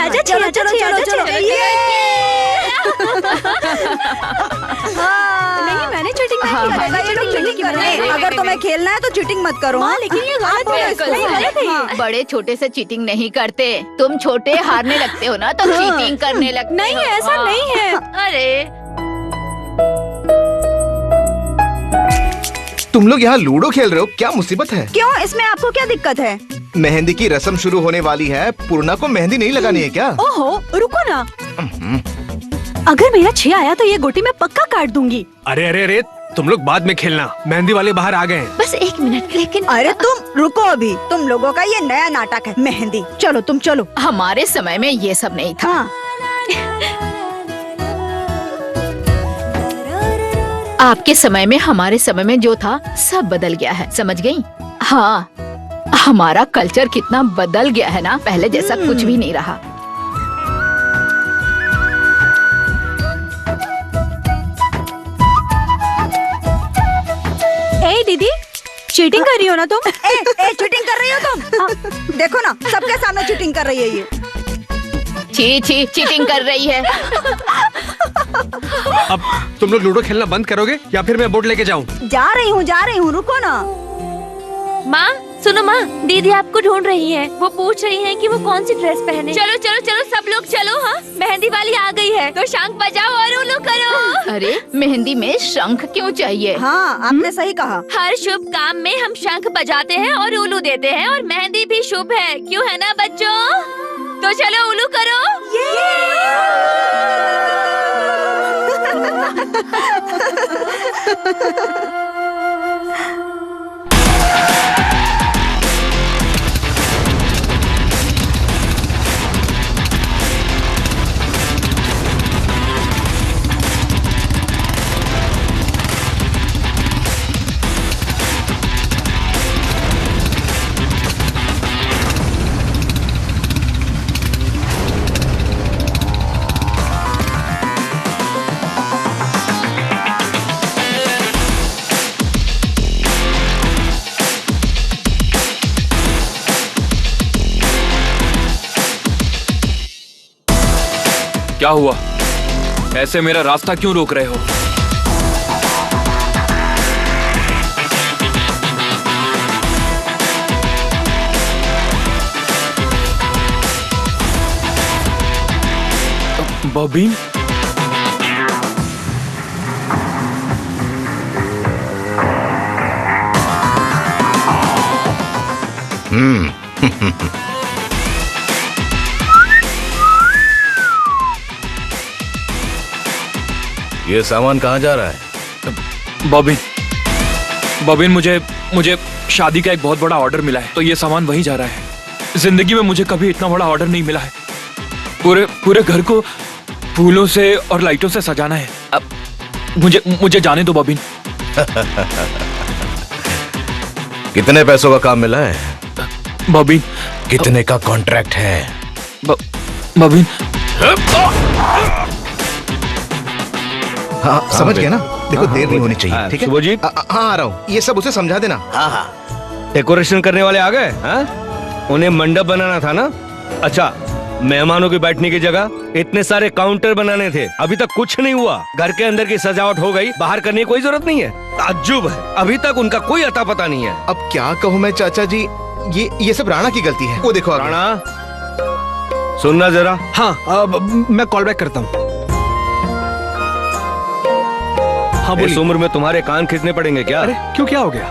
आजा चलो चलो चलो चलो। नहीं मैंने चीटिंग नहीं की। अगर तुम्हें खेलना है तो चीटिंग मत करो। लेकिन ये गलत है। बड़े छोटे से चीटिंग नहीं करते। तुम छोटे हारने लगते हो ना तो चीटिंग करने लगते नहीं हो। ऐसा नहीं है। अरे तुम लोग यहाँ लूडो खेल रहे हो, क्या मुसीबत है? क्यों, इसमें आपको क्या दिक्कत है? मेहंदी की रस्म शुरू होने वाली है, पूर्णा को मेहंदी नहीं लगानी है क्या? ओहो रुको ना, अगर मेरा 6 आया तो ये गोटी मैं पक्का काट दूंगी। अरे अरे अरे, तुम लोग बाद में खेलना, मेहंदी वाले बाहर आ गए हैं। बस 1 मिनट। लेकिन अरे तुम रुको, अभी तुम लोगों का ये नया नाटक है मेहंदी। चलो तुम चलो। हमारे समय में ये सब नहीं था। हाँ आपके समय में हमारे समय में जो था सब बदल गया है, समझ गई? हाँ, हमारा कल्चर कितना बदल गया है ना, पहले जैसा कुछ भी नहीं रहा। ए दीदी, चीटिंग कर रही हो ना तुम? चीटिंग कर रही हो तुम? देखो ना, सबके सामने चीटिंग कर रही है ये। छी छी, चीटिंग कर रही है। अब तुम लोग लूडो खेलना बंद करोगे या फिर मैं बोर्ड लेके जाऊं? जा रही हूँ, रुको ना। माँ सुनो माँ, दीदी आपको ढूंढ रही है। वो पूछ रही है कि वो कौन सी ड्रेस पहने। चलो चलो चलो सब लोग चलो। हाँ मेहंदी वाली आ गई है तो शंख बजाओ और उल्लू करो। अरे मेहंदी में शंख क्यों चाहिए? हाँ आपने सही कहा। हर शुभ काम में हम शंख बजाते हैं और उल्लू देते हैं, और मेहंदी भी शुभ है, क्यों है ना बच्चों? तो चलो उल्लू करो। क्या हुआ? ऐसे मेरा रास्ता क्यों रोक रहे हो? बॉबीन, ये सामान कहाँ जा रहा है? बॉबिन, मुझे शादी का एक बहुत बड़ा ऑर्डर मिला है, तो ये सामान वहीं जा रहा है। जिंदगी में मुझे कभी इतना बड़ा ऑर्डर नहीं मिला है। पूरे घर को फूलों से और लाइटों से सजाना है। अब मुझे जाने दो बॉबिन। कितने पैसों का काम मिला है? बॉबिन, कितने का कॉन्ट्रैक्ट है? बॉबिन, हाँ समझ गया ना। देखो देर नहीं होनी चाहिए, ठीक है? शुभजीत, हाँ आ रहा हूँ, ये सब उसे समझा देना। हाँ, डेकोरेशन करने वाले आ गए? हाँ, उन्हें मंडप बनाना था ना? अच्छा, मेहमानों के बैठने की जगह इतने सारे काउंटर बनाने थे, अभी तक कुछ नहीं हुआ। घर के अंदर की सजावट हो गई, बाहर करने की कोई जरूरत नहीं है। ताज्जुब है, अभी तक उनका कोई अता पता नहीं है। अब क्या कहूँ मैं चाचा जी, ये सब राणा की गलती है। वो देखो राणा, सुनना जरा। हाँ, मैं कॉल बैक करता हूँ। हाँ, इस उम्र में तुम्हारे कान खींचने पड़ेंगे क्या? अरे क्यों, क्या हो गया?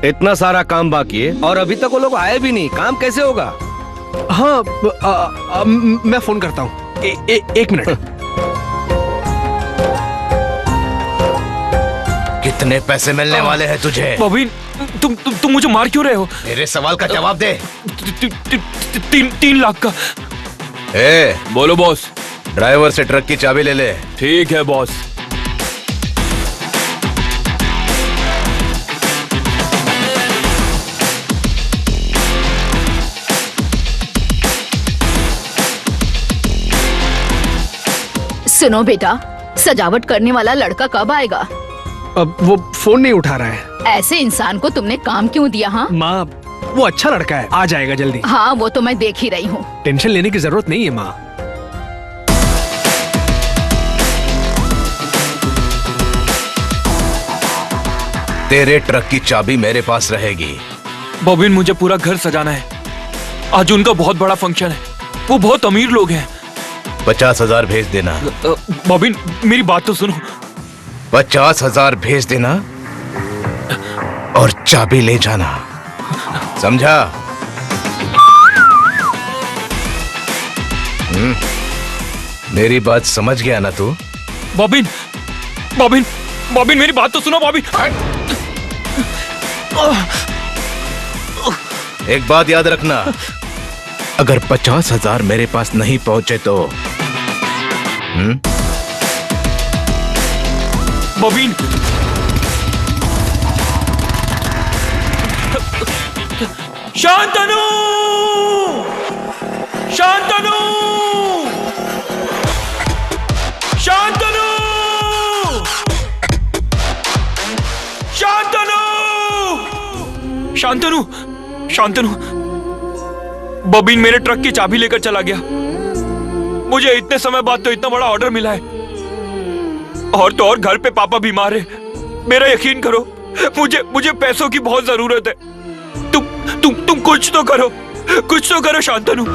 इतना सारा काम बाकी है और अभी तक वो लोग आए भी नहीं, काम कैसे होगा? हाँ, मैं फोन करता हूँ। 1 मिनट। कितने पैसे मिलने वाले हैं तुझे? बॉबिन, तुम मुझे मार क्यों रहे हो? मेरे सवाल का जवाब दे। 3 लाख का। बोलो बॉस। ड्राइवर से ट्रक की चाबी ले ले। ठीक है बॉस। सुनो बेटा, सजावट करने वाला लड़का कब आएगा? अब वो फोन नहीं उठा रहा है। ऐसे इंसान को तुमने काम क्यों दिया? हाँ माँ, वो अच्छा लड़का है, आ जाएगा जल्दी। हाँ वो तो मैं देख ही रही हूँ। टेंशन लेने की जरूरत नहीं है माँ, तेरे ट्रक की चाबी मेरे पास रहेगी। बॉबिन, मुझे पूरा घर सजाना है। आज उनका बहुत बड़ा फंक्शन है। वो बहुत अमीर लोग हैं। 50,000 भेज देना। बॉबिन, मेरी बात तो सुनो। 50,000 भेज देना और चाबी ले जाना, समझा? मेरी बात समझ गया ना तू? बॉबिन, बॉबिन, बॉबिन, मेरी बात तो सुनो बॉबिन। एक बात याद रखना, अगर 50,000 मेरे पास नहीं पहुंचे तो बॉबिन, शांतनु, शांतनु, शांतनु, शांतनु, शांतनु, शांतनु। बॉबिन मेरे ट्रक की चाबी लेकर चला गया। मुझे इतने समय बाद तो इतना बड़ा ऑर्डर मिला है। और तो और घर पे पापा बीमार है। मेरा यकीन करो, मुझे पैसों की बहुत जरूरत है। तुम कुछ तो करो शांतनु।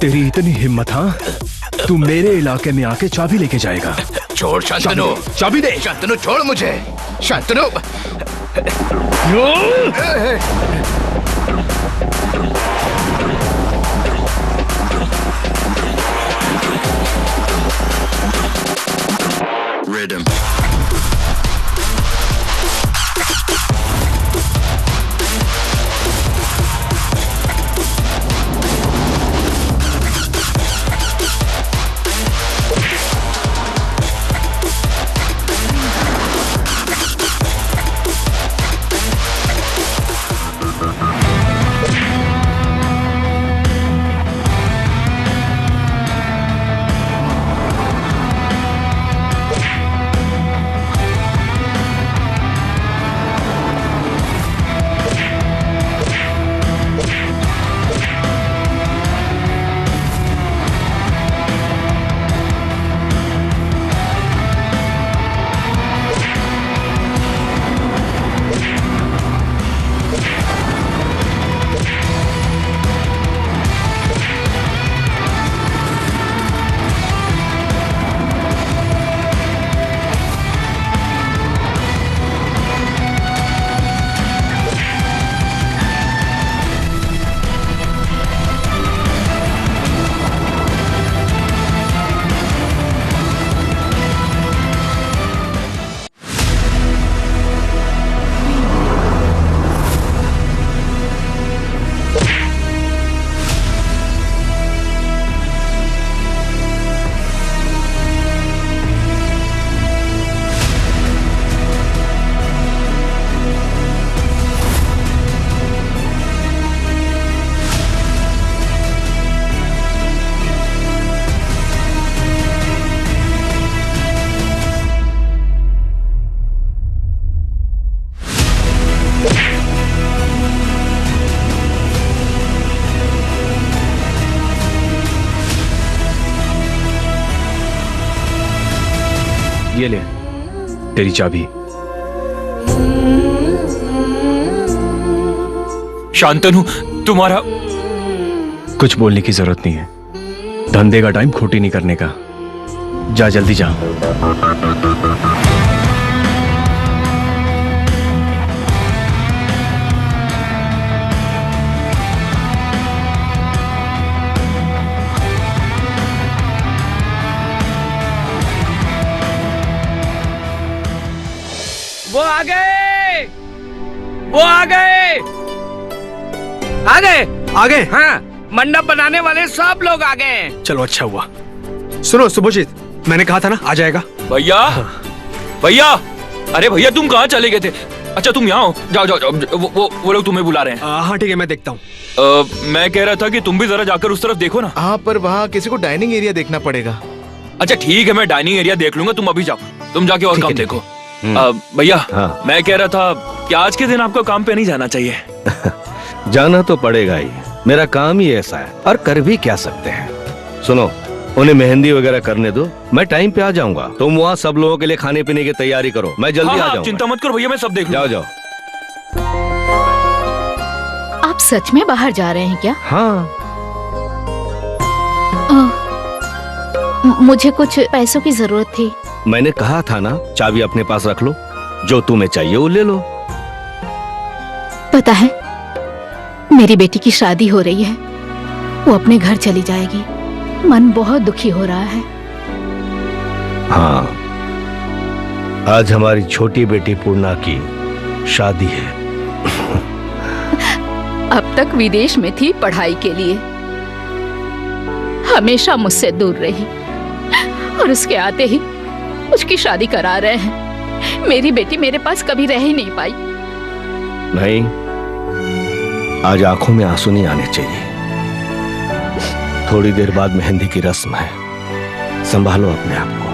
तेरी इतनी हिम्मत, हाँ? तू मेरे इलाके में आके चाबी लेके जाएगा? छोड़ शांतनु, चाबी दे। शांतनु छोड़ मुझे, शांतनु। Rhythm. ये ले तेरी चाबी। शांतनु, तुम्हारा कुछ बोलने की जरूरत नहीं है। धंधे का टाइम खोटी नहीं करने का। जा जल्दी जा। वो आ गए, वो आ गए, आ गए, आ गए। हाँ मंडप बनाने वाले सब लोग आ गए। चलो अच्छा हुआ। सुनो सुभोजित, मैंने कहा था ना आ जाएगा। भैया, भैया, अरे भैया तुम कहाँ चले गए थे? अच्छा तुम यहाँ हो, जाओ जाओ जाओ, वो लोग तुम्हें बुला रहे हैं। हाँ ठीक है, मैं देखता हूँ। मैं कह रहा था कि तुम भी जरा जाकर उस तरफ देखो ना। हाँ पर वहाँ किसी को डाइनिंग एरिया देखना पड़ेगा। अच्छा ठीक है, मैं डाइनिंग एरिया देख लूंगा, तुम अभी जाओ, तुम जाके और काम देखो। भैया, हाँ। मैं कह रहा था कि आज के दिन आपको काम पे नहीं जाना चाहिए। जाना तो पड़ेगा ही, मेरा काम ही ऐसा है और कर भी क्या सकते हैं। सुनो, उन्हें मेहंदी वगैरह करने दो, मैं टाइम पे आ जाऊंगा। तुम वहाँ सब लोगों के लिए खाने पीने की तैयारी करो, मैं जल्दी आ जाऊंगा। चिंता मत करो भैया, मैं सब देख जाओ लूंगा। जाओ। आप सच में बाहर जा रहे हैं क्या? हाँ मुझे कुछ पैसों की जरूरत थी। मैंने कहा था ना, चाबी अपने पास रख लो, जो तुम्हें चाहिए वो ले लो। पता है, मेरी बेटी की शादी हो रही है, वो अपने घर चली जाएगी। मन बहुत दुखी हो रहा है। हाँ, आज हमारी छोटी बेटी पूर्णा की शादी है। अब तक विदेश में थी पढ़ाई के लिए, हमेशा मुझसे दूर रही और उसके आते ही उसकी शादी करा रहे हैं। मेरी बेटी मेरे पास कभी रह ही नहीं पाई। नहीं, आज आंखों में आंसू नहीं आने चाहिए। थोड़ी देर बाद मेहंदी की रस्म है, संभालो अपने आप को।